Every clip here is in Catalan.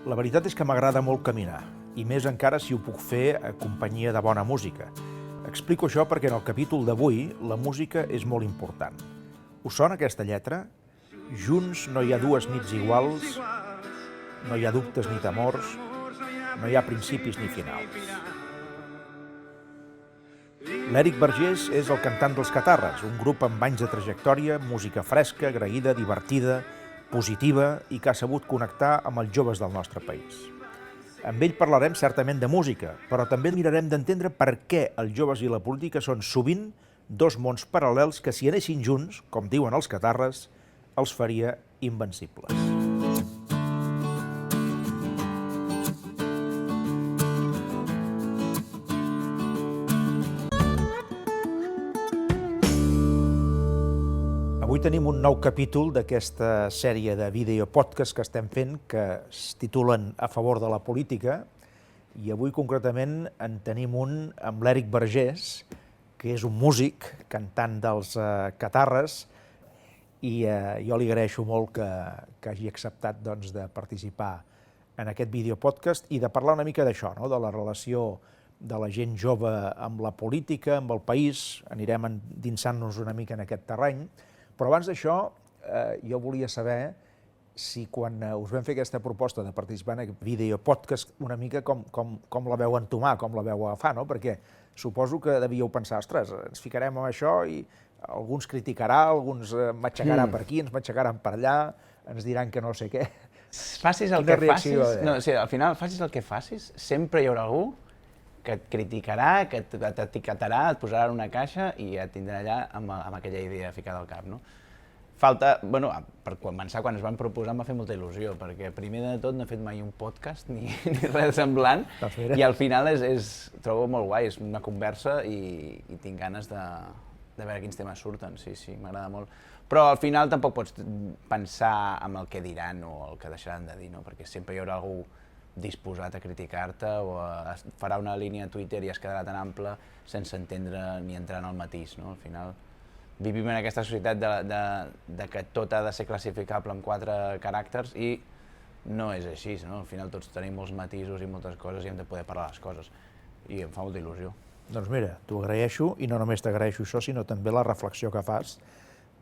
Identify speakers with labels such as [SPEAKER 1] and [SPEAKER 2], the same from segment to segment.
[SPEAKER 1] La veritat és que m'agrada molt caminar, i més encara si ho puc fer a companyia de bona música. Explico això perquè en el capítol d'avui la música és molt important. Us sona aquesta lletra? Junts no hi ha dues nits iguals, no hi ha dubtes ni temors, no hi ha principis ni finals. L'Eric Vergés és el cantant dels Catarres, un grup amb anys de trajectòria, música fresca, agraïda, divertida, positiva i que ha sabut connectar amb els joves del nostre país. Amb ell parlarem certament de música, però també mirarem d'entendre per què els joves i la política són sovint dos mons paral·lels que si anessin junts, com diuen els Catarres, els faria invencibles. Avui tenim un nou capítol d'aquesta sèrie de videopodcast que estem fent que es titulen A favor de la política i avui concretament en tenim un amb l'Eric Vergés, que és un músic, cantant dels Catarres, i jo li agraeixo molt que hagi acceptat doncs, de participar en aquest videopodcast i de parlar una mica d'això, no? De la relació de la gent jove amb la política, amb el país. Anirem endinsant-nos una mica en aquest terreny. Però abans d'això, jo volia saber si quan us vam fer aquesta proposta de participar en aquest videopodcast una mica com la veu entomar, com la veu agafar, no? Perquè suposo que devíeu pensar, ostres, ens ficarem amb això i algú ens criticarà, algú ens matxacarà per aquí, ens matxacaran per allà, ens diran que no sé què.
[SPEAKER 2] Facis el que facis, no, o sigui, al final facis el que facis, sempre hi haurà algú que et criticarà, que t'etiquetarà, et posarà en una caixa i et tindrà allà amb aquella idea ficada al cap, no? Falta, bueno, per començar, quan ens van proposar em va fer molta il·lusió, perquè primer de tot no he fet mai un podcast ni res semblant, i al final trobo molt guai, és una conversa i tinc ganes de veure quins temes surten, sí, m'agrada molt. Però al final tampoc pots pensar en el que diran o el que deixaran de dir, no? Perquè sempre hi haurà algú disposat a criticar-te o farà una línia a Twitter i es quedarà tan ample sense entendre ni entrar en el matís, no? Al final vivim en aquesta societat de que tot ha de ser classificable en 4 caràcters i no és així, no? Al final tots tenim molts matisos i moltes coses i hem de poder parlar les coses i em fa molta il·lusió.
[SPEAKER 1] Doncs mira, t'ho agraeixo i no només t'agraeixo això, sinó també la reflexió que fas,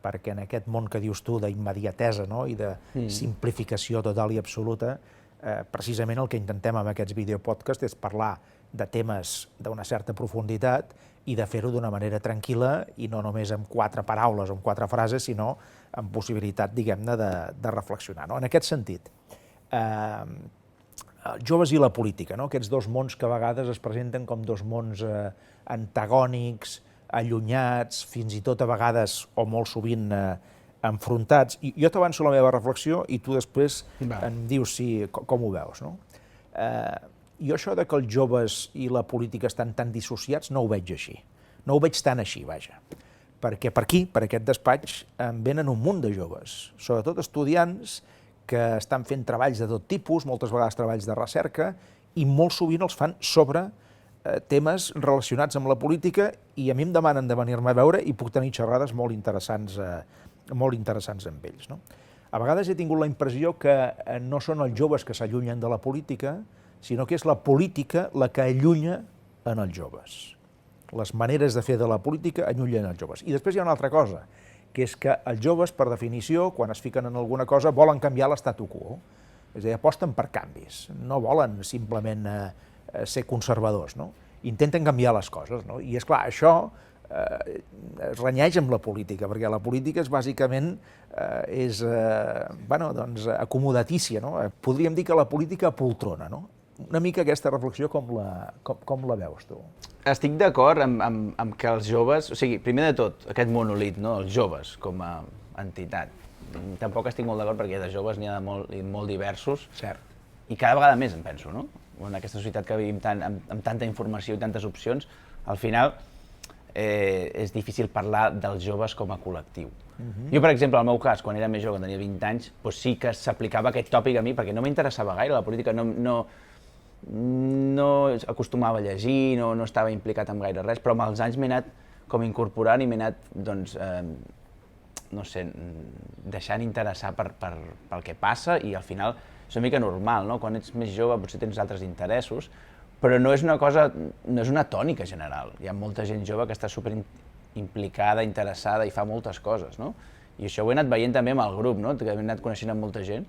[SPEAKER 1] perquè en aquest món que dius tu d'immediatesa, no? I de simplificació total i absoluta, precisament el que intentem amb aquests videopodcasts és parlar de temes d'una certa profunditat i de fer-ho d'una manera tranquil·la i no només amb 4 paraules o amb 4 frases, sinó amb possibilitat, diguem-ne, de reflexionar. En aquest sentit, els joves i la política, aquests dos mons que a vegades es presenten com dos mons antagònics, allunyats, fins i tot a vegades o molt sovint enfrontats. Jo t'avanço la meva reflexió i tu després em dius com ho veus. Jo això que els joves i la política estan tan dissociats no ho veig així. No ho veig tan així, vaja. Perquè per aquí, per aquest despatx, em venen un munt de joves, sobretot estudiants que estan fent treballs de tot tipus, moltes vegades treballs de recerca, i molt sovint els fan sobre temes relacionats amb la política i a mi em demanen de venir-me a veure i puc tenir xerrades molt interessants amb ells. A vegades he tingut la impressió que no són els joves que s'allunyen de la política, sinó que és la política la que allunya en els joves. Les maneres de fer de la política allunyen els joves. I després hi ha una altra cosa, que és que els joves, per definició, quan es fiquen en alguna cosa, volen canviar l'statu quo. És a dir, aposten per canvis, no volen simplement ser conservadors, no? Intenten canviar les coses, no? I és clar, això es renyeix amb la política, perquè la política és bàsicament acomodatícia, no? Podríem dir que la política apoltrona, no? Una mica aquesta reflexió com la veus tu?
[SPEAKER 2] Estic d'acord amb que els joves, o sigui, primer de tot, aquest monolit, no? Els joves com a entitat. Tampoc estic molt d'acord perquè de joves n'hi ha molt diversos.
[SPEAKER 1] Cert.
[SPEAKER 2] I cada vegada més, em penso, no? En aquesta societat que vivim amb tanta informació i tantes opcions, al final és difícil parlar dels joves com a col·lectiu. Jo, per exemple, al meu cas, quan era més jove, quan tenia 20 anys, sí que s'aplicava aquest tòpic a mi, perquè no m'interessava gaire la política, no acostumava a llegir, no estava implicat en gaire res, però amb els anys m'he anat com incorporant i m'he anat, doncs, no sé, deixant interessar pel que passa i al final és una mica normal, no? Quan ets més jove potser tens altres interessos, però no és una cosa, no és una tònica general. Hi ha molta gent jove que està super implicada, interessada i fa moltes coses, no? I això ho he anat veient també amb el grup, no? Que he anat coneixent amb molta gent.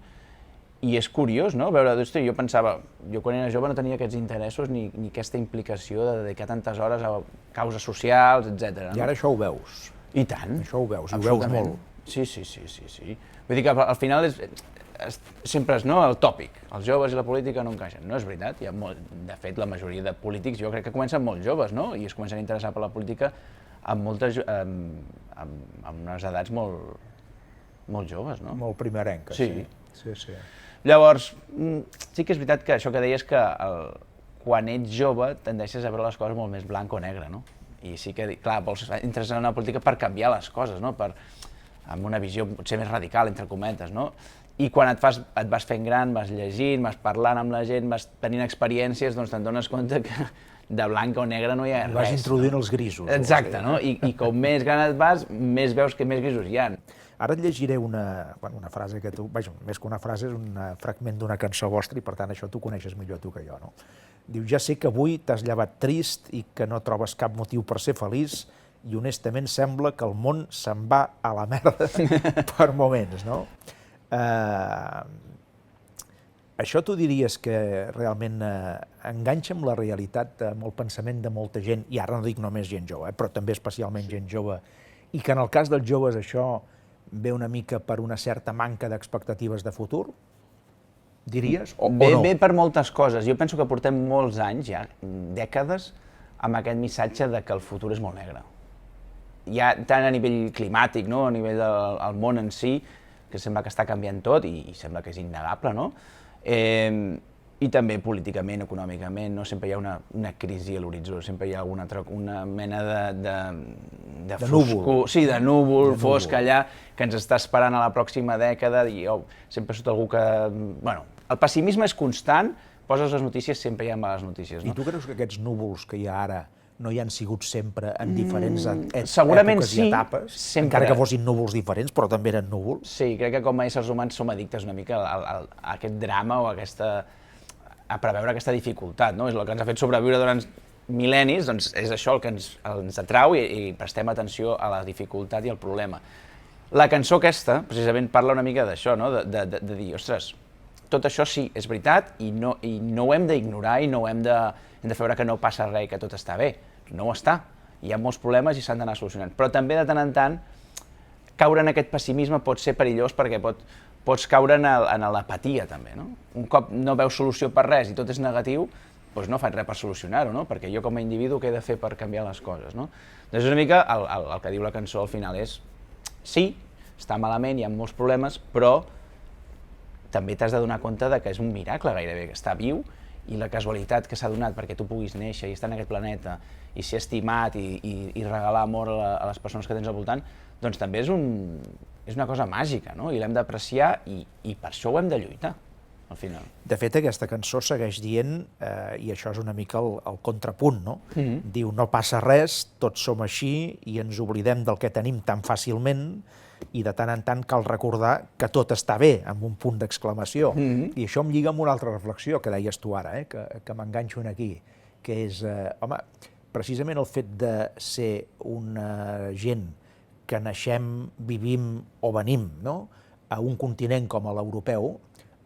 [SPEAKER 2] I és curiós, no?, veure, jo pensava, jo quan era jove no tenia aquests interessos ni aquesta implicació de dedicar tantes hores a causes socials, etc.
[SPEAKER 1] I ara això ho veus.
[SPEAKER 2] I tant.
[SPEAKER 1] Això ho veus, i ho veus molt.
[SPEAKER 2] Sí. Vull dir que al final sempre és, no, el tòpic, els joves i la política no encaixen. No és veritat, de fet la majoria de polítics jo crec que comencen molt joves, no?, i es comencen a interessar per la política amb unes edats molt joves, no?
[SPEAKER 1] Molt primerenques, sí.
[SPEAKER 2] Llavors, sí que és veritat que això que deies que quan ets jove tendeixes a veure les coses molt més blanc o negre, no? I sí que, clar, vols interessar en la política per canviar les coses, no? Amb una visió potser més radical, entre cometes, no? I quan et vas fent gran, vas llegint, vas parlant amb la gent, vas tenint experiències, doncs te'n dones compte que de blanc o negre no hi ha res.
[SPEAKER 1] Vas introduint els grisos.
[SPEAKER 2] Exacte, no? I com més gran et vas, més veus que més grisos hi ha.
[SPEAKER 1] Ara et llegiré una frase que tu... Vaja, més que una frase, és un fragment d'una cançó vostra i, per tant, això tu coneixes millor tu que jo, no? Diu, ja sé que avui t'has llevat trist i que no trobes cap motiu per ser feliç i honestament sembla que el món se'n va a la merda per moments, no? Això tu diries que realment enganxa amb la realitat, amb el pensament de molta gent, i ara no dic només gent jove, però també especialment gent jove, i que en el cas dels joves això ve una mica per una certa manca d'expectatives de futur, diries, o no?
[SPEAKER 2] Ve per moltes coses. Jo penso que portem molts anys, ja, dècades, amb aquest missatge de que el futur és molt negre. Ja tant a nivell climàtic, no?, a nivell del món en si, que sembla que està canviant tot i sembla que és innegable, no? I també políticament, econòmicament, no? Sempre hi ha una crisi a l'horitzó, sempre hi ha una mena de
[SPEAKER 1] núvol.
[SPEAKER 2] Sí, de núvol fosc allà, que ens està esperant a la pròxima dècada, i sempre surt algú que... Bueno, el pessimisme és constant, poses les notícies, sempre hi ha males notícies, no?
[SPEAKER 1] I tu creus que aquests núvols que hi ha ara no hi han sigut sempre en diferents
[SPEAKER 2] èpoques
[SPEAKER 1] i etapes, encara que fossin núvols diferents, però també eren núvols?
[SPEAKER 2] Sí, crec que com a éssers humans som addictes una mica a aquest drama o a preveure aquesta dificultat, no? És el que ens ha fet sobreviure durant mil·lennis, doncs és això el que ens atrau i prestem atenció a la dificultat i al problema. La cançó aquesta, precisament, parla una mica d'això, no? De dir, ostres, tot això sí, és veritat, i no ho hem d'ignorar i no hem de veure que no passa res i que tot està bé. No ho està. Hi ha molts problemes i s'han d'anar solucionant. Però també, de tant en tant, caure en aquest pessimisme pot ser perillós perquè pots caure en l'apatia, també, no? Un cop no veus solució per res i tot és negatiu, doncs no faig res per solucionar-ho, no? Perquè jo com a individu què he de fer per canviar les coses, no? Doncs és una mica el que diu la cançó al final és sí, està malament, hi ha molts problemes, però també t'has de donar compte que és un miracle gairebé, que està viu, i la casualitat que s'ha donat perquè tu puguis néixer i estar en aquest planeta i ser estimat i regalar amor a les persones que tens al voltant, doncs també és una cosa màgica, no? I l'hem d'apreciar i per això ho hem de lluitar, al final.
[SPEAKER 1] De fet, aquesta cançó segueix dient, i això és una mica el contrapunt, no? Diu, no passa res, tots som així i ens oblidem del que tenim tan fàcilment i de tant en tant cal recordar que tot està bé, amb un punt d'exclamació. I això em lliga amb una altra reflexió que deies tu ara, que m'enganxo aquí, que és, home, precisament el fet de ser una gent que naixem, vivim o venim, no?, a un continent com l'europeu,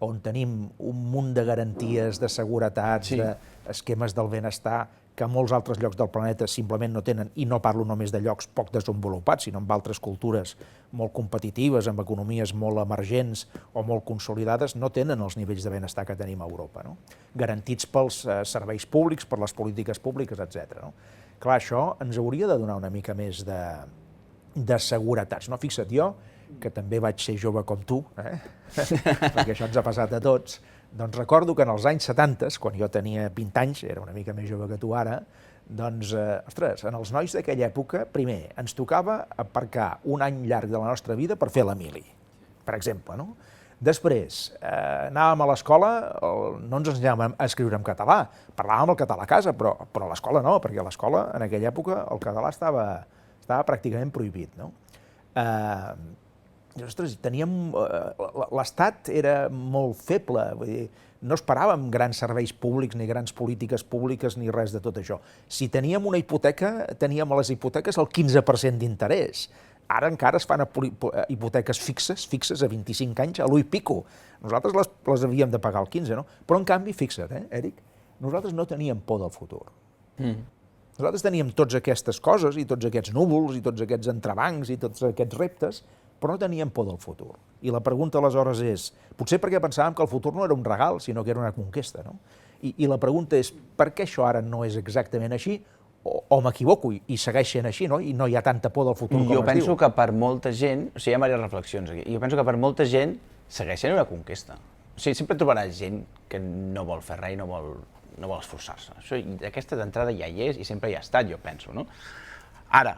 [SPEAKER 1] on tenim un munt de garanties, de seguretats, d'esquemes del benestar, que molts altres llocs del planeta simplement no tenen, i no parlo només de llocs poc desenvolupats, sinó amb altres cultures molt competitives, amb economies molt emergents o molt consolidades, no tenen els nivells de benestar que tenim a Europa, no? Garantits pels serveis públics, per les polítiques públiques, etc. No? Clar, això ens hauria de donar una mica més de seguretats, no? Fixa't, jo, que també vaig ser jove com tu, perquè això ens ha passat a tots, doncs recordo que en els anys 70, quan jo tenia 20 anys, era una mica més jove que tu ara, doncs, ostres, en els nois d'aquella època, primer, ens tocava aparcar un any llarg de la nostra vida per fer la mili, per exemple, no? Després, anàvem a l'escola, no ens ensenyàvem a escriure en català, parlàvem el català a casa, però a l'escola no, perquè a l'escola, en aquella època, el català estava pràcticament prohibit, no? ostres, l'Estat era molt feble, vull dir, no esperàvem grans serveis públics, ni grans polítiques públiques, ni res de tot això. Si teníem una hipoteca, teníem a les hipoteques el 15% d'interès. Ara encara es fan hipoteques fixes a 25 anys, a l'1 i pico. Nosaltres les havíem de pagar al 15, no? Però en canvi, fixa't, Èric, nosaltres no teníem por del futur. Nosaltres teníem totes aquestes coses i tots aquests núvols i tots aquests entrebancs i tots aquests reptes, però no teníem por del futur. I la pregunta aleshores és, potser perquè pensàvem que el futur no era un regal, sinó que era una conquesta, no? I la pregunta és, per què això ara no és exactament així? O m'equivoco i segueix sent així, no? I no hi ha tanta por del futur com es diu.
[SPEAKER 2] Jo penso que per molta gent, o sigui, hi ha diverses reflexions aquí, jo penso que per molta gent segueix sent una conquesta. O sigui, sempre trobaràs gent que no vol fer res i no vol esforçar-se. Aquesta d'entrada ja hi és i sempre hi ha estat, jo penso, no? Ara,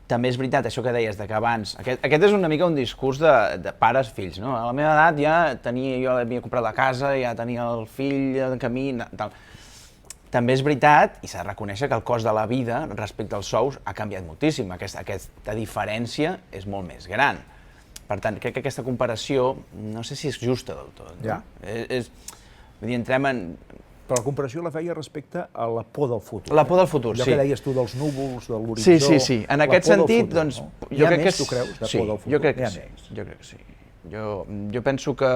[SPEAKER 2] també és veritat, això que deies, que abans... Aquest és una mica un discurs de pares-fills, no? A la meva edat jo havia comprat la casa, ja tenia el fill en camí, tal. També és veritat, i s'ha de reconèixer que el cost de la vida respecte als sous ha canviat moltíssim. Aquesta diferència és molt més gran. Per tant, crec que aquesta comparació no sé si és justa del tot.
[SPEAKER 1] Ja.
[SPEAKER 2] Vull dir, entrem en...
[SPEAKER 1] Però la comparació la feia respecte a la por del futur.
[SPEAKER 2] La por del futur, sí.
[SPEAKER 1] Allò que deies tu dels núvols, de l'horitzó...
[SPEAKER 2] Sí. En aquest sentit, doncs...
[SPEAKER 1] Hi ha més, tu creus, de por del futur?
[SPEAKER 2] Jo crec que sí. Jo penso que...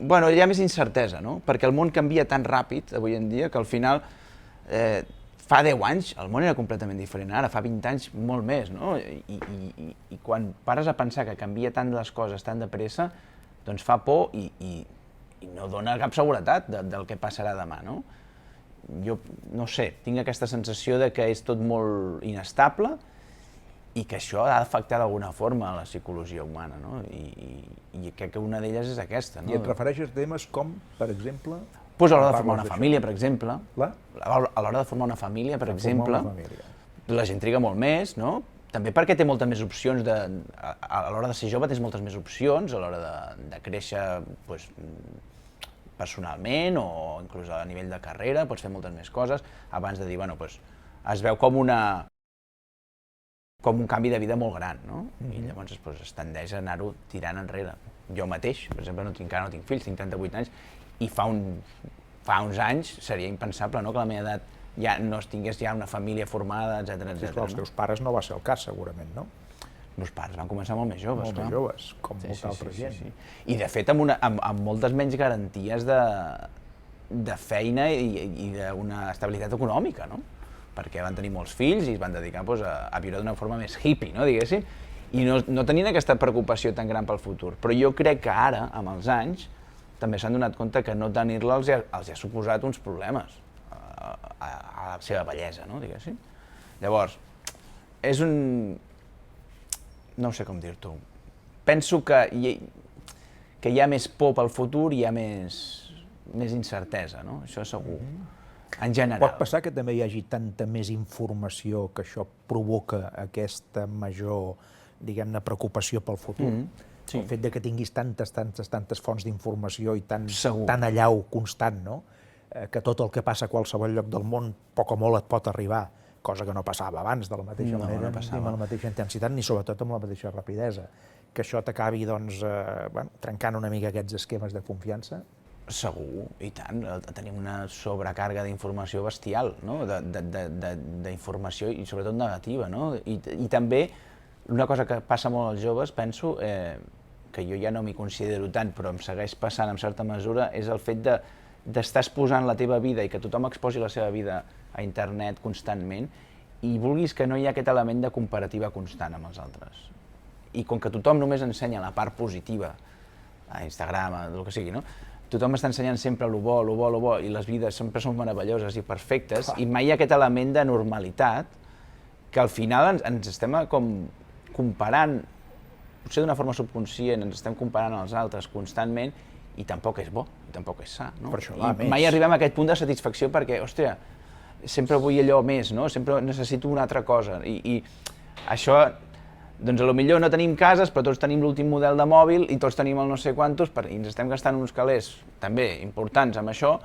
[SPEAKER 2] Bueno, hi ha més incertesa, no? Perquè el món canvia tan ràpid, avui en dia, que al final, fa 10 anys, el món era completament diferent. Ara, fa 20 anys, molt més, no? I quan pares a pensar que canvia tant les coses tan de pressa, doncs fa por i no dona cap seguretat del que passarà demà, no? Jo, no sé, tinc aquesta sensació de que és tot molt inestable i que això ha d'afectar d'alguna forma a la psicologia humana, no? I crec que una d'elles és aquesta, no?
[SPEAKER 1] I et refereixes a temes com, per exemple...
[SPEAKER 2] Doncs a l'hora de formar una família, per exemple.
[SPEAKER 1] A
[SPEAKER 2] l'hora de formar una família, per exemple, la gent triga molt més, no? També perquè té moltes més opcions, a l'hora de ser jove tens moltes més opcions, a l'hora de créixer personalment o inclús a nivell de carrera, pots fer moltes més coses, abans de dir, bueno, doncs es veu com un canvi de vida molt gran, no? I llavors es tendeix a anar-ho tirant enrere. Jo mateix, per exemple, encara no tinc fills, tinc 38 anys, i fa uns anys seria impensable, no?, que a la meva edat ja no tingués ja una família formada, etcètera.
[SPEAKER 1] Sí, però els teus pares no va ser el cas, segurament, no?
[SPEAKER 2] Els meus pares van començar molt més joves,
[SPEAKER 1] clar. Molt més joves, com molta altra gent.
[SPEAKER 2] I de fet amb moltes menys garanties de feina i d'una estabilitat econòmica, no? Perquè van tenir molts fills i es van dedicar a viure d'una forma més hippie, no, diguéssim, i no tenien aquesta preocupació tan gran pel futur. Però jo crec que ara, amb els anys, també s'han donat compte que no tenir-la els ha suposat uns problemes a la seva bellesa, no, diguéssim. Llavors, és un... no sé com dir-t'ho. Penso que hi ha més por pel futur i hi ha més incertesa, no? Això segur, en general.
[SPEAKER 1] Pot passar que també hi hagi tanta més informació que això provoca aquesta major, diguem-ne, preocupació pel futur? El fet que tinguis tantes fonts d'informació i tan allau constant, no? Que tot el que passa a qualsevol lloc del món, poc o molt et pot arribar, cosa que no passava abans de la mateixa manera, ni amb la mateixa intensitat, ni sobretot amb la mateixa rapidesa. Que això t'acabi, doncs, trencant una mica aquests esquemes de confiança?
[SPEAKER 2] Segur, i tant. Tenim una sobrecàrrega d'informació bestial, no? D'informació i sobretot negativa, no? I també una cosa que passa molt als joves, penso, que jo ja no m'hi considero tant, però em segueix passant en certa mesura, és el fet d'estar exposant la teva vida i que tothom exposi la seva vida a internet constantment i vulguis que no hi ha aquest element de comparativa constant amb els altres. I com que tothom només ensenya la part positiva, a Instagram, a el que sigui, no? Tothom està ensenyant sempre lo bo, i les vides sempre són meravelloses i perfectes, i mai hi ha aquest element de normalitat que al final ens estem com comparant, potser d'una forma subconscient, ens estem comparant als altres constantment i tampoc és bo, tampoc és sa, no? I mai arribem a aquest punt de satisfacció perquè, hòstia, sempre vull allò més, no? Sempre necessito una altra cosa. I això, doncs potser no tenim cases, però tots tenim l'últim model de mòbil i tots tenim el no sé quantos i ens estem gastant uns calés també importants amb això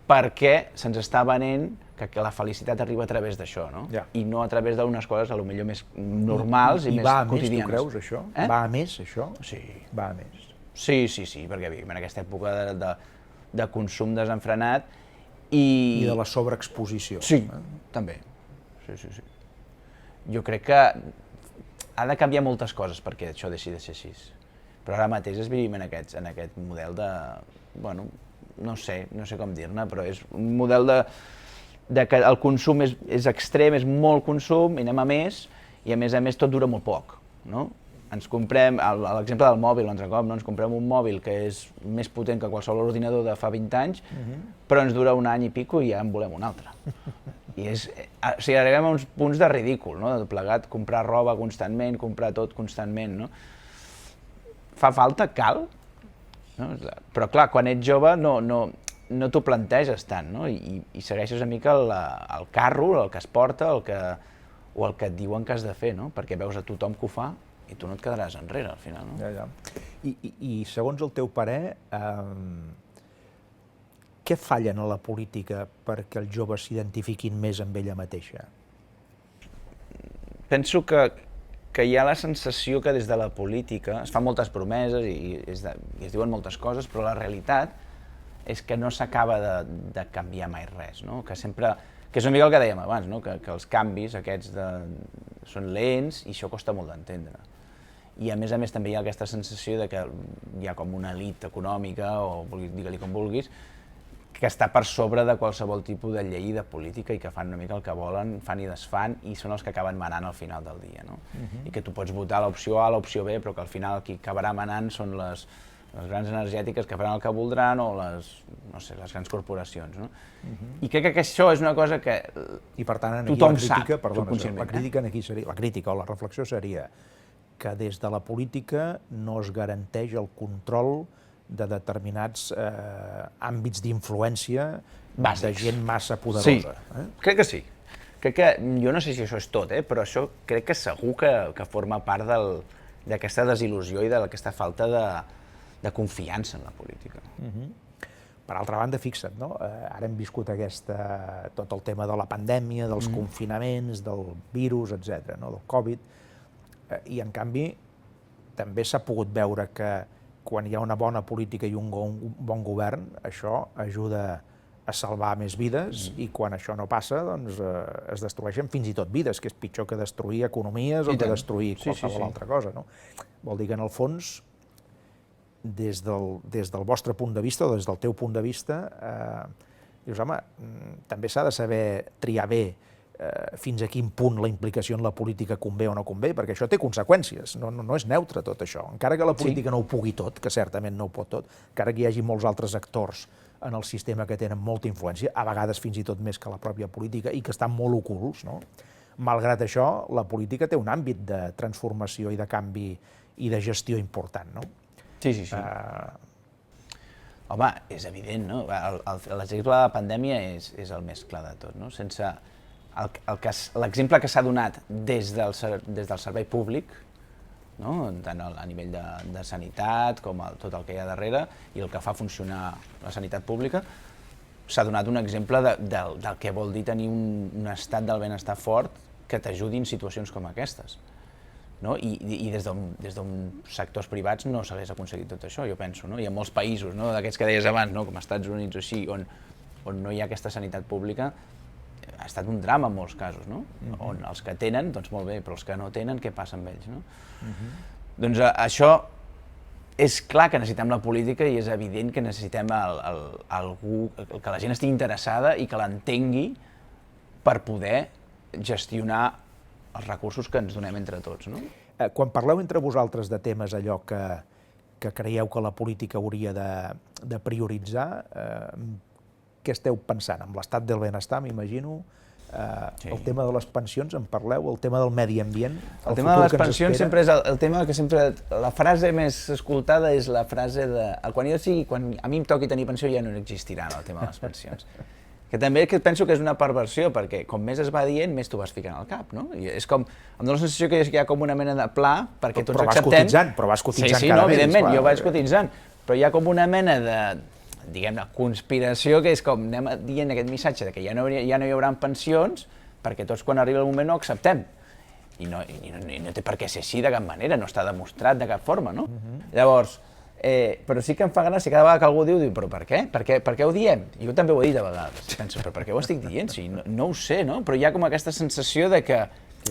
[SPEAKER 2] perquè se'ns està venent que la felicitat arriba a través d'això, no?
[SPEAKER 1] Ja.
[SPEAKER 2] I no a través d'unes coses potser més normals i més quotidianes.
[SPEAKER 1] I va a més, tu creus, això? Va a més, això?
[SPEAKER 2] Sí.
[SPEAKER 1] Va a més.
[SPEAKER 2] Sí, perquè vivim en aquesta època de consum desenfrenat i
[SPEAKER 1] de la sobreexposició.
[SPEAKER 2] Sí, també. Sí. Jo crec que ha de canviar moltes coses perquè això deixi de ser així. Però ara mateix vivim en aquest model de... Bueno, no sé com dir-ne, però és un model de que el consum és extrem, és molt consum, i anem a més, i a més tot dura molt poc, no? Ens comprem, l'exemple del mòbil, un altre cop, no? Ens comprem un mòbil que és més potent que qualsevol ordinador de fa 20 anys, però ens dura un any i pico i ja en volem un altre. I arribem a uns punts de ridícul, no? De plegat, comprar roba constantment, comprar tot constantment, no? Fa falta? Cal? No? Però clar, quan ets jove no t'ho planteges tant, no? I segueixes una mica el carro, el que es porta, o el que et diuen que has de fer, no? Perquè veus a tothom que ho fa i tu no et quedaràs enrere, al final, no?
[SPEAKER 1] Ja. I segons el teu parer, què falla a la política perquè els joves s'identifiquin més amb ella mateixa?
[SPEAKER 2] Penso que hi ha la sensació que des de la política es fan moltes promeses i es diuen moltes coses, però la realitat és que no s'acaba de canviar mai res, no? Que és una mica el que dèiem abans, no? Que els canvis aquests són lents i això costa molt d'entendre. I a més també hi ha aquesta sensació de que hi ha com una elit econòmica, o digue-li com vulguis, que està per sobre de qualsevol tipus de llei i de política i que fan una mica el que volen, fan i desfan, i són els que acaben manant al final del dia, no? I que tu pots votar l'opció A, l'opció B, però que al final qui acabarà manant són les grans energètiques que faran el que voldran o les grans corporacions, no? I crec que això és una cosa que tothom sap, subconscientment.
[SPEAKER 1] La crítica aquí seria, la crítica o la reflexió seria que des de la política no es garanteix el control de determinats àmbits d'influència de gent massa poderosa.
[SPEAKER 2] Sí, crec que sí. Crec que, jo no sé si això és tot, però això crec que segur que forma part d'aquesta desil·lusió i d'aquesta falta de confiança en la política.
[SPEAKER 1] Per altra banda, fixa't, no? Ara hem viscut tot el tema de la pandèmia, dels confinaments, del virus, etc., del Covid, i en canvi també s'ha pogut veure que quan hi ha una bona política i un bon govern, això ajuda a salvar més vides, i quan això no passa, doncs es destrueixen fins i tot vides, que és pitjor que destruir economies o que destruir qualsevol altra cosa, no? Vol dir que, en el fons, des del vostre punt de vista, o des del teu punt de vista, dius, home, també s'ha de saber triar bé fins a quin punt la implicació en la política convé o no convé, perquè això té conseqüències, no és neutre tot això. Encara que la política no ho pugui tot, que certament no ho pot tot, encara que hi hagi molts altres actors en el sistema que tenen molta influència, a vegades fins i tot més que la pròpia política, i que estan molt ocults, no? Malgrat això, la política té un àmbit de transformació i de canvi i de gestió important, no?
[SPEAKER 2] Sí. Home, és evident, no? L'exemple de la pandèmia és el més clar de tot, no? Sense l'exemple que s'ha donat des del servei públic, tant a nivell de sanitat com tot el que hi ha darrere i el que fa funcionar la sanitat pública, s'ha donat un exemple del que vol dir tenir un estat del benestar fort que t'ajudi en situacions com aquestes. I des d'uns sectors privats no s'hagués aconseguit tot això, jo penso. Hi ha molts països, d'aquests que deies abans, com els Estats Units o així, on no hi ha aquesta sanitat pública, ha estat un drama en molts casos, on els que tenen, doncs molt bé, però els que no tenen, què passa amb ells? Doncs això és clar que necessitem la política i és evident que necessitem algú, que la gent estigui interessada i que l'entengui per poder gestionar els recursos que ens donem entre tots.
[SPEAKER 1] Quan parleu entre vosaltres de temes allò que creieu que la política hauria de prioritzar, què esteu pensant? Amb l'estat del benestar, m'imagino, el tema de les pensions, en parleu, el tema del medi ambient,
[SPEAKER 2] el tema de les pensions sempre és el tema que sempre... La frase més escoltada és la frase de... Quan a mi em toqui tenir pensió ja no existirà el tema de les pensions. Que també penso que és una perversió, perquè com més es va dient, més t'ho vas ficant al cap, no? I és com... Em dóna la sensació que hi ha com una mena de pla, perquè tots acceptem...
[SPEAKER 1] Però vas cotitzant cada mes.
[SPEAKER 2] Sí, no, evidentment, jo vaig cotitzant, però hi ha com una mena diguem-ne, conspiració, que és com anem dient aquest missatge de que ja no hi haurà pensions perquè tots quan arriba el moment no acceptem. I no té per què ser així de cap manera, no està demostrat de cap forma, no? Llavors, però sí que em fa gràcia cada vegada que algú diu, però per què? Per què ho diem? I jo també ho he dit a vegades. Penso, però per què ho estic dient? Sí, no ho sé, no? Però hi ha com aquesta sensació de que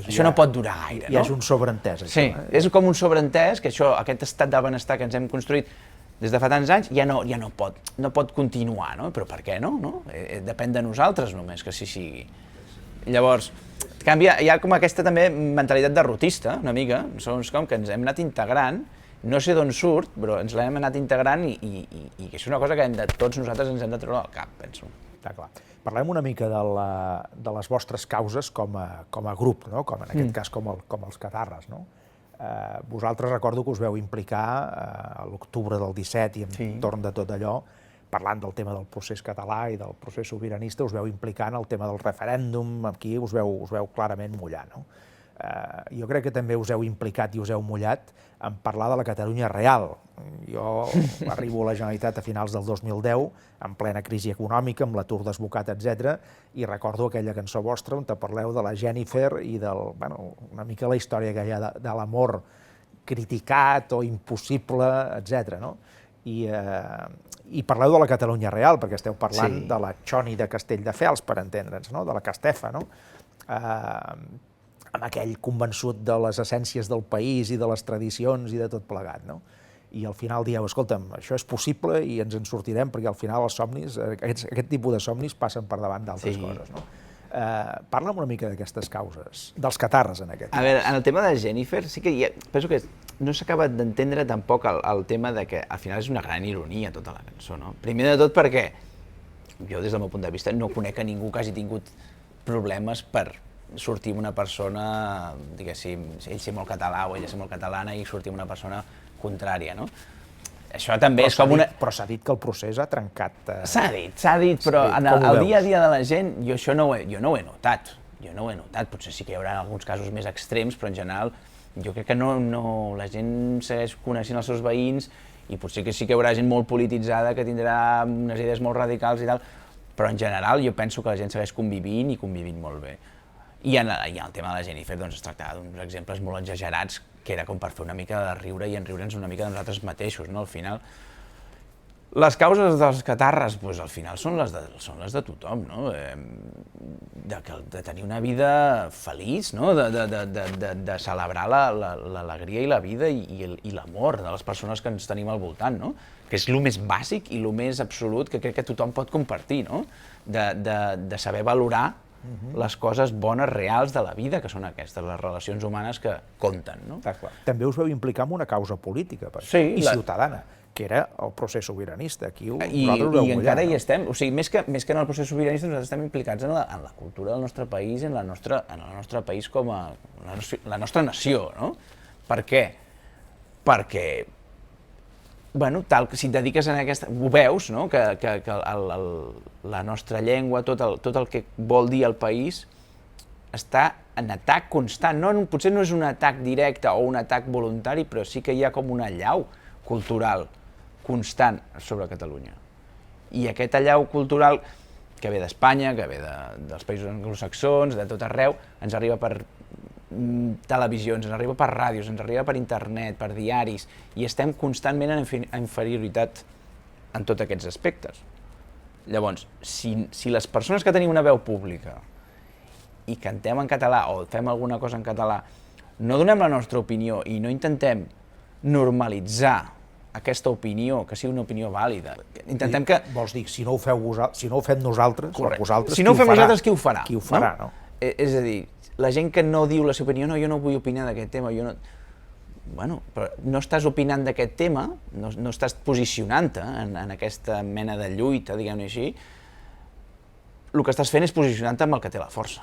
[SPEAKER 2] això no pot durar gaire, no?
[SPEAKER 1] Ja és un sobreentès, això.
[SPEAKER 2] Sí, és com un sobreentès que aquest estat de benestar que ens hem construït des de fa tants anys ja no pot continuar, no? Però per què no? Depèn de nosaltres només que sí sigui. Llavors, canvia, hi ha com aquesta també mentalitat derrotista, una mica, som com que ens hem anat integrant, no sé d'on surt, però ens l'hem anat integrant i que és una cosa que tots nosaltres ens hem de treure al cap, penso.
[SPEAKER 1] Està clar. Parlem una mica de les vostres causes com a grup, no? Com en aquest cas com els Catarres, no? Vosaltres recordo que us veu implicar a l'octubre del 17 i entorn de tot allò, parlant del tema del procés català i del procés sobiranista, us veu implicar en el tema del referèndum, aquí us veu clarament mullar, no? Jo crec que també us heu implicat i us heu mullat en parlar de la Catalunya real. Jo arribo a la Generalitat a finals del 2010, en plena crisi econòmica, amb l'atur desbocat, etc. I recordo aquella cançó vostra on te parleu de la Jennifer i una mica la història que hi ha de l'amor criticat o impossible, etc. I parleu de la Catalunya real, perquè esteu parlant de la Choni de Castelldefels, per entendre'ns, de la Castefa, no? Amb aquell convençut de les essències del país i de les tradicions i de tot plegat, no? I al final dieu, escolta'm, això és possible i ens en sortirem, perquè al final els somnis, aquest tipus de somnis passen per davant d'altres coses, no? Parla'm una mica d'aquestes causes, dels Catarres en aquest cas.
[SPEAKER 2] A veure, en el tema de Jennifer, sí que penso que no s'ha acabat d'entendre tampoc el tema de que al final és una gran ironia tota la cançó, no? Primer de tot perquè jo, des del meu punt de vista, no conec a ningú que hagi tingut problemes per sortir amb una persona, diguéssim, ell ser molt català o ella ser molt catalana i sortir amb una persona contrària, no? Això també és com una...
[SPEAKER 1] Però s'ha dit que el procés ha trencat...
[SPEAKER 2] S'ha dit, però en el dia a dia de la gent jo això no ho he notat. Jo no ho he notat, potser sí que hi haurà alguns casos més extrems, però en general jo crec que la gent segueix coneixent els seus veïns i potser que sí que hi haurà gent molt polititzada que tindrà unes idees molt radicals i tal, però en general jo penso que la gent segueix convivint i convivint molt bé. I en el tema de la Jennifer doncs, es tractava d'uns exemples molt exagerats que era com per fer una mica de riure i enriure'ns una mica de nosaltres mateixos, no? Al final, les causes dels Catarres, doncs, al final són les de tothom, no? De tenir una vida feliç, no? De celebrar l'alegria i la vida i l'amor de les persones que ens tenim al voltant, no? Que és el més bàsic i el més absolut que crec que tothom pot compartir, no? De saber valorar les coses bones, reals de la vida, que són aquestes, les relacions humanes que compten, no?
[SPEAKER 1] També us veu implicar en una causa política, i ciutadana, que era el procés sobiranista. Aquí vosaltres ho veu mullar.
[SPEAKER 2] I encara hi estem, o sigui, més que en el procés sobiranista, nosaltres estem implicats en la cultura del nostre país, en el nostre país com a la nostra nació, no? Per què? Perquè, bueno, si et dediques a aquesta... Ho veus, no?, que la nostra llengua, tot el que vol dir el país, està en atac constant. Potser no és un atac directe o un atac voluntari, però sí que hi ha com una allau cultural constant sobre Catalunya. I aquest allau cultural que ve d'Espanya, que ve dels països anglosaxons, de tot arreu, ens arriba per televisions, ens arriba per ràdios, ens arriba per internet, per diaris, i estem constantment en inferioritat en tots aquests aspectes. Llavors, si les persones que tenim una veu pública i cantem en català o fem alguna cosa en català, no donem la nostra opinió i no intentem normalitzar aquesta opinió, que sigui una opinió vàlida. Intentem que...
[SPEAKER 1] Vols dir, si no ho fem nosaltres, vosaltres,
[SPEAKER 2] si no ho fem nosaltres, qui ho farà?
[SPEAKER 1] Qui ho farà, no?
[SPEAKER 2] És a dir, la gent que no diu la seva opinió, no, jo no vull opinar d'aquest tema, Bueno, però no estàs opinant d'aquest tema, no estàs posicionant-te en aquesta mena de lluita, diguem-ne així, el que estàs fent és posicionant-te amb el que té la força.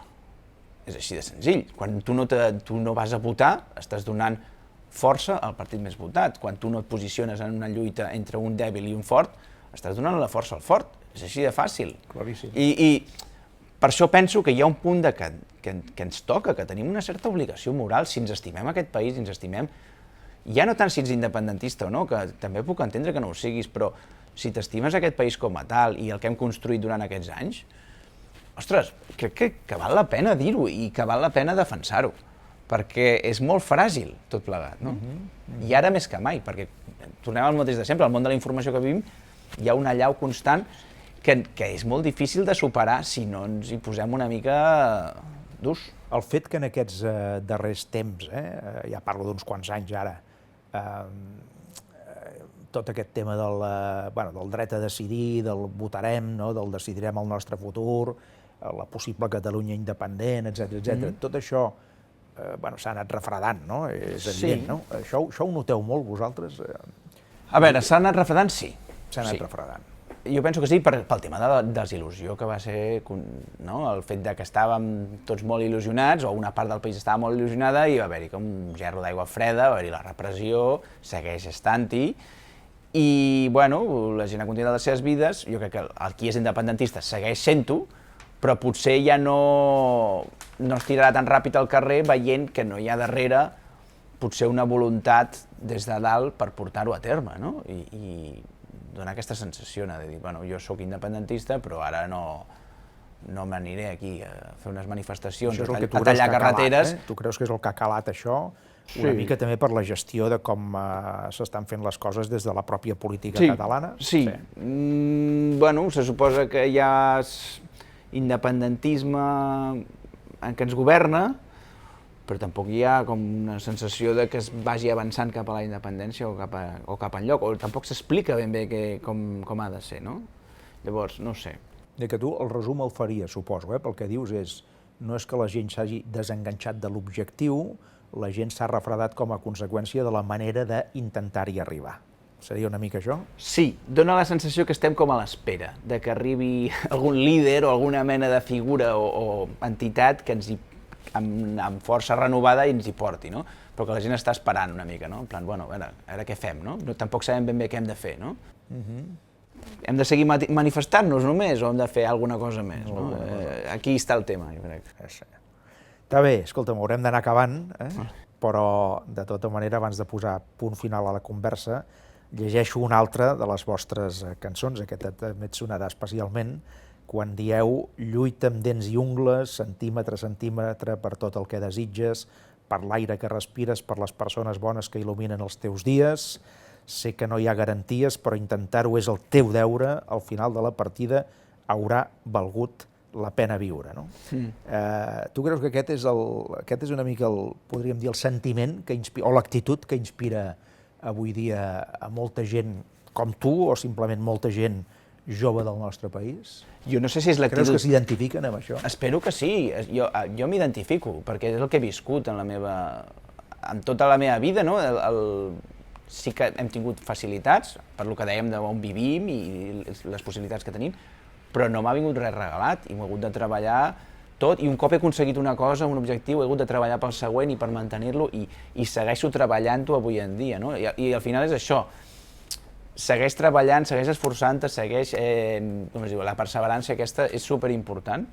[SPEAKER 2] És així de senzill. Quan tu no vas a votar, estàs donant força al partit més votat. Quan tu no et posiciones en una lluita entre un dèbil i un fort, estàs donant la força al fort. És així de fàcil.
[SPEAKER 1] Claríssim.
[SPEAKER 2] I per això penso que hi ha un punt que ens toca, que tenim una certa obligació moral, si ens estimem aquest país, si ens estimem, ja no tant si ets independentista o no, que també puc entendre que no ho siguis, però si t'estimes aquest país com a tal i el que hem construït durant aquests anys, ostres, crec que val la pena dir-ho i que val la pena defensar-ho, perquè és molt fràgil tot plegat, no? I ara més que mai, perquè tornem al mateix de sempre, al món de la informació que vivim hi ha una allau constant que és molt difícil de superar si no ens hi posem una mica durs.
[SPEAKER 1] El fet que en aquests darrers temps, ja parlo d'uns quants anys ara, tot aquest tema del dret a decidir, del votarem, del decidirem el nostre futur, la possible Catalunya independent, etc. Tot això s'ha anat refredant, no? És evident, no? Això ho noteu molt, vosaltres?
[SPEAKER 2] A veure, s'ha anat refredant, sí.
[SPEAKER 1] S'ha anat refredant.
[SPEAKER 2] Jo penso que sí, pel tema de la desil·lusió que va ser, el fet que estàvem tots molt il·lusionats, o una part del país estava molt il·lusionada, i va haver-hi com un gerro d'aigua freda, va haver-hi la repressió, segueix estant-hi, i, bueno, la gent ha continuat les seves vides, jo crec que qui és independentista segueix sent-ho, però potser ja no es tirarà tan ràpid al carrer veient que no hi ha darrere potser una voluntat des de dalt per portar-ho a terme, no? I donar aquesta sensació de dir, bueno, jo sóc independentista, però ara no m'aniré aquí a fer unes manifestacions, a tallar carreteres.
[SPEAKER 1] Tu creus que és el que ha calat això? Una mica també per la gestió de com s'estan fent les coses des de la pròpia política catalana?
[SPEAKER 2] Sí. Bueno, se suposa que hi ha independentisme en què ens governa, però tampoc hi ha com una sensació de que es vagi avançant cap a la independència o cap enlloc, o tampoc s'explica ben bé com ha de ser, no? Llavors, no ho sé.
[SPEAKER 1] Que tu el resum el faries, suposo, pel que dius és, no és que la gent s'hagi desenganxat de l'objectiu, la gent s'ha refredat com a conseqüència de la manera d'intentar-hi arribar. Seria una mica això?
[SPEAKER 2] Sí, dona la sensació que estem com a l'espera, de que arribi algun líder o alguna mena de figura o entitat que ens hi amb força renovada i ens hi porti, no? Però que la gent està esperant una mica, no? En plan, bueno, a veure què fem, no? Tampoc sabem ben bé què hem de fer, no? Hem de seguir manifestant-nos només o hem de fer alguna cosa més, no? Aquí està el tema, jo crec.
[SPEAKER 1] Està bé, escolta'm, haurem d'anar acabant, però de tota manera, abans de posar punt final a la conversa, llegeixo una altra de les vostres cançons, aquesta també et sonarà especialment, quan dieu lluita amb dents i ungles, centímetre a centímetre, per tot el que desitges, per l'aire que respires, per les persones bones que il·luminen els teus dies. Sé que no hi ha garanties, però intentar-ho és el teu deure. Al final de la partida haurà valgut la pena viure, no? Tu creus que aquest és una mica, podríem dir, el sentiment o l'actitud que inspira avui dia a molta gent com tu, o simplement molta gent jove del nostre país?
[SPEAKER 2] Jo no sé si és l'actitud...
[SPEAKER 1] Creus que s'identifiquen amb això?
[SPEAKER 2] Espero que sí. Jo m'identifico, perquè és el que he viscut en tota la meva vida, no? Sí que hem tingut facilitats, per lo que dèiem d'on vivim i les possibilitats que tenim, però no m'ha vingut res regalat i m'he hagut de treballar tot, i un cop he aconseguit una cosa, un objectiu, he hagut de treballar pel següent i per mantenir-lo, i segueixo treballant-ho avui en dia, no? I al final és això. Segueix treballant, segueix esforçant-te, segueix, com es diu, la perseverança aquesta és superimportant,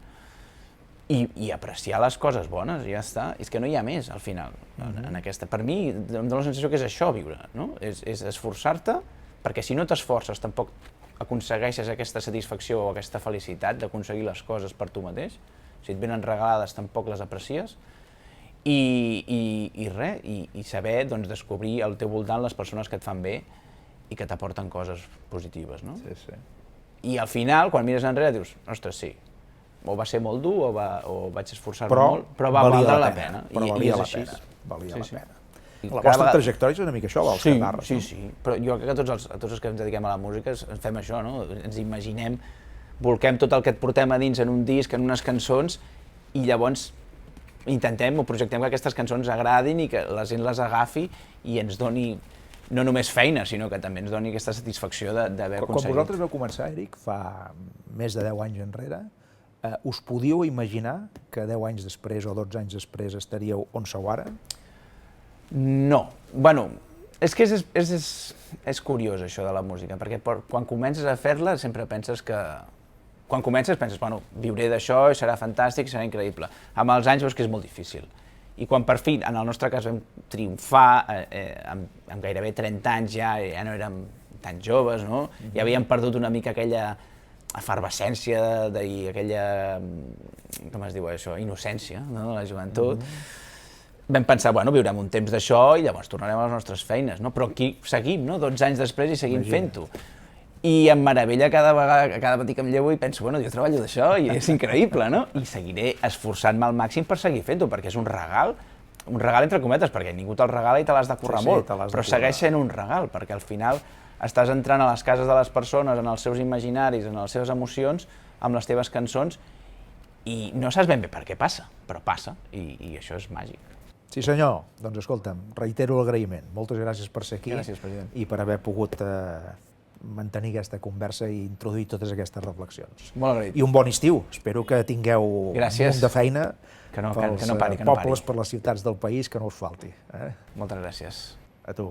[SPEAKER 2] i apreciar les coses bones, i ja està. És que no hi ha més, al final, en aquesta. Per mi, em dóna la sensació que és això, viure, no? És esforçar-te, perquè si no t'esforces tampoc aconsegueixes aquesta satisfacció o aquesta felicitat d'aconseguir les coses per tu mateix. Si et venen regalades tampoc les aprecies. I res, i saber descobrir al teu voltant les persones que et fan bé i que t'aporten coses positives, no?
[SPEAKER 1] Sí.
[SPEAKER 2] I al final, quan mires enrere, dius, ostres, sí, o va ser molt dur, o vaig esforçar-me molt, però va valer la pena.
[SPEAKER 1] Però valia la pena. Valia la pena. La vostra trajectòria és una mica això, vols cantar-la?
[SPEAKER 2] Sí. Però jo crec que tots els que ens dediquem a la música fem això, no? Ens imaginem, volquem tot el que et portem a dins en un disc, en unes cançons, i llavors intentem o projectem que aquestes cançons agradin i que la gent les agafi i ens doni no només feina, sinó que també ens doni aquesta satisfacció d'haver aconseguit.
[SPEAKER 1] Quan vosaltres vau començar, Eric, fa més de 10 anys enrere, us podíeu imaginar que 10 anys després o 12 anys després estaríeu on sou ara?
[SPEAKER 2] No. Bueno, és que és curiós això de la música, perquè quan comences a fer-la sempre penses que... Quan comences penses, bueno, viuré d'això i serà fantàstic, serà increïble. Amb els anys veus que és molt difícil. I quan per fi, en el nostre cas, vam triomfar, amb gairebé 30 anys ja no érem tan joves, no? Ja havíem perdut una mica aquella efervescència i aquella, com es diu això, innocència, no?, de la joventut. Vam pensar, bueno, viurem un temps d'això i llavors tornarem a les nostres feines, no? Però aquí seguim, no?, 12 anys després i seguim fent-ho. I em meravella cada matí que em llevo i penso, bueno, jo treballo d'això i és increïble, no? I seguiré esforçant-me al màxim per seguir fent-ho, perquè és un regal entre cometes, perquè ningú te'l regala i te l'has de currar molt, però segueix sent un regal, perquè al final estàs entrant a les cases de les persones, en els seus imaginaris, en les seves emocions, amb les teves cançons, i no saps ben bé per què passa, però passa, i això és màgic.
[SPEAKER 1] Sí senyor, doncs escolta'm, reitero l'agraïment. Moltes gràcies per ser aquí.
[SPEAKER 2] Gràcies, president.
[SPEAKER 1] I per haver pogut mantenir aquesta conversa i introduir totes aquestes reflexions.
[SPEAKER 2] Molt agraït.
[SPEAKER 1] I un bon estiu. Espero que tingueu un munt de feina pels pobles, per les ciutats del país, que no us falti.
[SPEAKER 2] Moltes gràcies.
[SPEAKER 1] A tu.